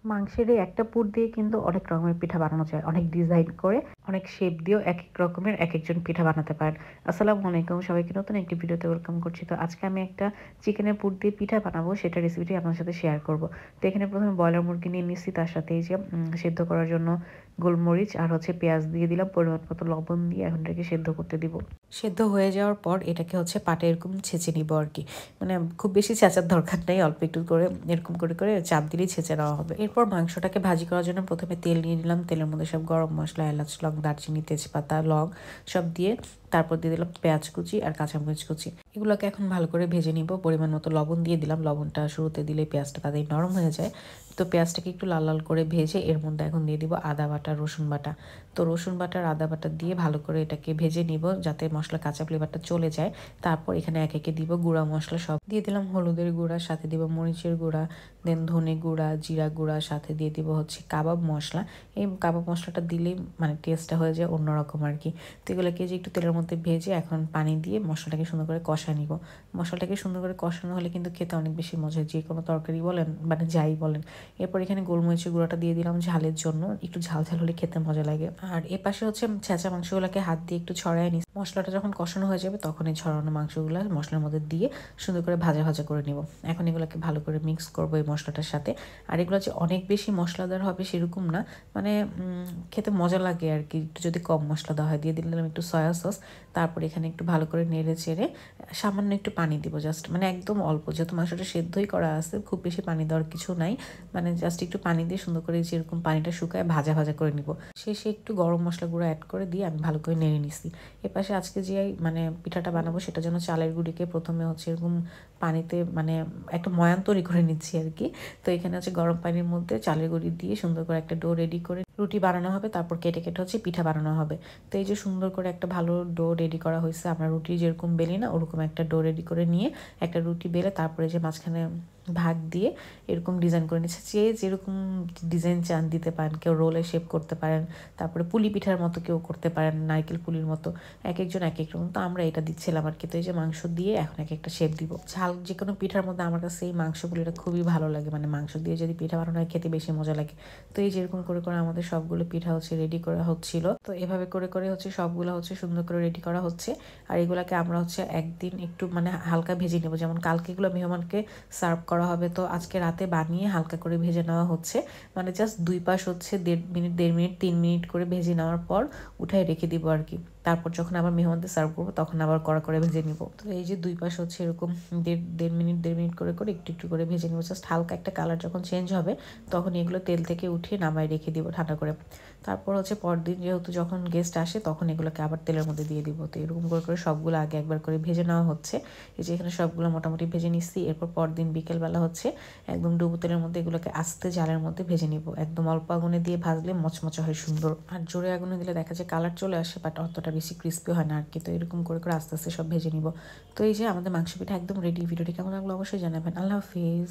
মাংসের এই একটা পুর দিয়ে কিন্তু অনেক রকমের পিঠা বানানো যায়, অনেক ডিজাইন করে, অনেক শেপ দিয়েও এক এক রকমের এক একজন পিঠা বানাতে পারেন। আসসালামু আলাইকুম, সবাইকে নতুন একটি ভিডিওতে ওয়েলকাম করছি। তো আজকে আমি একটা চিকেনের পুর দিয়ে পিঠা বানাবো, সেটা রেসিপিটি আপনার সাথে শেয়ার করব। তো এখানে প্রথমে ব্রয়লার মুরগি নিয়ে নিচ্ছি, তার সাথে এই যে সেদ্ধ করার জন্য গোলমরিচ আর হচ্ছে পেঁয়াজ দিয়ে দিলাম, পরিমাণ মতো লবণ দিয়ে এখন এটাকে সেদ্ধ করতে দিব। সেদ্ধ হয়ে যাওয়ার পর এটাকে হচ্ছে পাটে এরকম ছেঁচে নিব আর কি। মানে খুব বেশি ছেঁচার দরকার নেই, অল্প একটু করে এরকম করে করে চাপ দিলেই ছেঁচে নেওয়া হবে। এরপর মাংসটাকে ভাজি করার জন্য প্রথমে তেল নিয়ে নিলাম, তেলের মধ্যে সব গরম মশলা, এলাচ, লং, দারচিনি, তেজপাতা, লং সব দিয়ে তারপর দিয়ে দিলাম পেঁয়াজ কুচি আর কাঁচামরিচ কুচি। এগুলোকে এখন ভালো করে ভেজে নিব। পরিমাণ মতো লবণ দিয়ে দিলাম, লবণটা শুরুতে দিলে পেঁয়াজটা তাদের নরম হয়ে যায়। তো পেঁয়াজটাকে একটু লাল লাল করে ভেজে এর মধ্যে এখন দিয়ে দিব আদা বাটা, রসুন বাটা। তো রসুন বাটা আর আদা বাটা দিয়ে ভালো করে এটাকে ভেজে নিব যাতে মশলা কাঁচা ফ্লেভারটা চলে যায়। তারপর এখানে এক একে দিব গুঁড়া মশলা, সব দিয়ে দিলাম হলুদের গুঁড়া, সাথে দিব মরিচের গুঁড়া, দেন ধনে গুঁড়া, জিরা গুঁড়া, সাথে দিয়ে দিব হচ্ছে কাবাব মশলা। এই কাবাব মশলাটা দিলেই মানে টেস্টটা হয়ে যায় অন্যরকম আর কি। তো এগুলোকে যে একটু তেলের মধ্যে ভেজে এখন পানি দিয়ে মশলাটাকে সুন্দর করে কষা নিব। মশলাটাকে সুন্দর করে কষানো হলে কিন্তু খেতে অনেক বেশি মজা, যে কোনো তরকারি বলেন মানে যাই বলেন। এরপর এখানে গোলমরিচের গুঁড়াটা দিয়ে দিলাম ঝালের জন্য, একটু ঝাল ঝাল হলে খেতে মজা লাগে। আর এ পাশে হচ্ছে ছেঁচা মাংসগুলোকে হাত দিয়ে একটু ছড়ায় নিই। মশলাটা যখন কষানো হয়ে যাবে তখন এই ছড়ানো মাংসগুলো মশলার মধ্যে দিয়ে সুন্দর করে ভাজা ভাজা করে নিব। এখন এগুলোকে ভালো করে মিক্স করবো এই মশলাটার সাথে। আর এগুলো যে অনেক বেশি মশলাদার হবে সেরকম না, মানে খেতে মজা লাগে আর কি। একটু যদি কম মশলা দেওয়া হয়, দিয়ে দিলাম একটু সয়া সস। তারপর এখানে একটু ভালো করে নেড়ে চেড়ে সামান্য একটু পানি দিব, জাস্ট মানে একদম অল্প, যেহেতু মাংসটা সেদ্ধই করা আছে, খুব বেশি পানি দেওয়ার কিছু নাই। মানে জাস্ট একটু পানি দিয়ে সুন্দর করে যেরকম পানিটা শুকায় ভাজা ভাজা করে নিব। শেষে একটু গরম মশলা গুঁড়ো অ্যাড করে দিয়ে আমি ভালো করে নেড়ে নিছি। এপাশে আজকে যে মানে পিঠাটা বানাবো সেটার জন্য চালের গুঁড়িকে প্রথমে হচ্ছে এরকম পানিতে মানে একটা ময়ান তৈরি করে নিচ্ছি আর কি। তো এখানে হচ্ছে গরম পানির মধ্যে চালের গুঁড়ি দিয়ে সুন্দর করে একটা ডো রেডি করে রুটি বানানো হবে, তারপর কেটে কেটে হচ্ছে পিঠা বানানো হবে। তো এই যে সুন্দর করে একটা ভালো ডো রেডি করা হয়েছে, আমরা রুটি যেরকম বেলি না ওরকম একটা ডো রেডি করে নিয়ে একটা রুটি বেলে তারপরে যে মাঝখানে ভাগ দিয়ে এরকম ডিজাইন করে নিচ্ছে। যে যেরকম ডিজাইন চান দিতে পারেন, কেউ রোলে শেপ করতে পারেন, তারপরে পুলি পিঠার মতো কেউ করতে পারেন, নারকেল পুলির মতো, এক একজন এক এক রকম। তো আমরা এটা দিচ্ছিলাম আর কি। তো এই যে মাংস দিয়ে এখন এক একটা শেপ দিব। ঝাল যে কোনো পিঠার মধ্যে আমার কাছে এই মাংস পুলিটা খুবই ভালো লাগে, মানে মাংস দিয়ে যদি পিঠা বানানো হয় খেতে বেশি মজা লাগে। তো এই যেরকম করে করে আমাদের সবগুলো পিঠা হচ্ছে রেডি করা হচ্ছিল। তো এভাবে করে করে হচ্ছে সবগুলো হচ্ছে সুন্দর করে রেডি করা হচ্ছে। আর এগুলাকে আমরা হচ্ছে একদিন একটু মানে হালকা ভেজে নেবো, যেমন কালকে এগুলো মেহমানকে সার্ভ করা হবে। তো আজকে রাতে বানিয়ে হালকা করে ভেজে নেওয়া হচ্ছে, মানে জাস্ট দুই পাশ হচ্ছে 1.5 মিনিট 3 মিনিট করে ভেজে নেওয়ার পর উঠায় রেখে দিব আর কি। তারপর যখন আবার মেহমানদের সার্ভ করবো তখন আবার কড়া করে ভেজে নিব। তো এই যে দুই পাশ হচ্ছে এরকম 1.5 মিনিট করে করে একটু একটু করে ভেজে নিব। জাস্ট হালকা একটা কালার যখন চেঞ্জ হবে তখন এগুলো তেল থেকে উঠিয়ে নামায় রেখে দিব ঠান্ডা করে। তারপর হচ্ছে পরদিন যেহেতু যখন গেস্ট আসে তখন এগুলোকে আবার তেলের মধ্যে দিয়ে দিব। তো এরকম করে করে সবগুলো আগে একবার করে ভেজে নেওয়া হচ্ছে। এই যে এখানে সবগুলো মোটামুটি ভেজে নিচ্ছি। এরপর পরদিন বিকেলবেলা হচ্ছে একদম ডুবো তেলের মধ্যে এগুলোকে আস্তে জালের মধ্যে ভেজে নিব। একদম অল্প আগুনে দিয়ে ভাজলে মচমচা হয় সুন্দর, আর জোরে আগুনে দিলে দেখা যায় কালার চলে আসে, বাট অতটা বেশি ক্রিস্পি হয় না আর কি। তো এরকম করে করে আস্তে আস্তে সব ভেজে নিব। তো এই যে আমাদের মাংস পিঠা একদম রেডি। ভিডিওটি কেমন লাগলো অবশ্যই জানাবেন। আল্লাহ হাফিজ।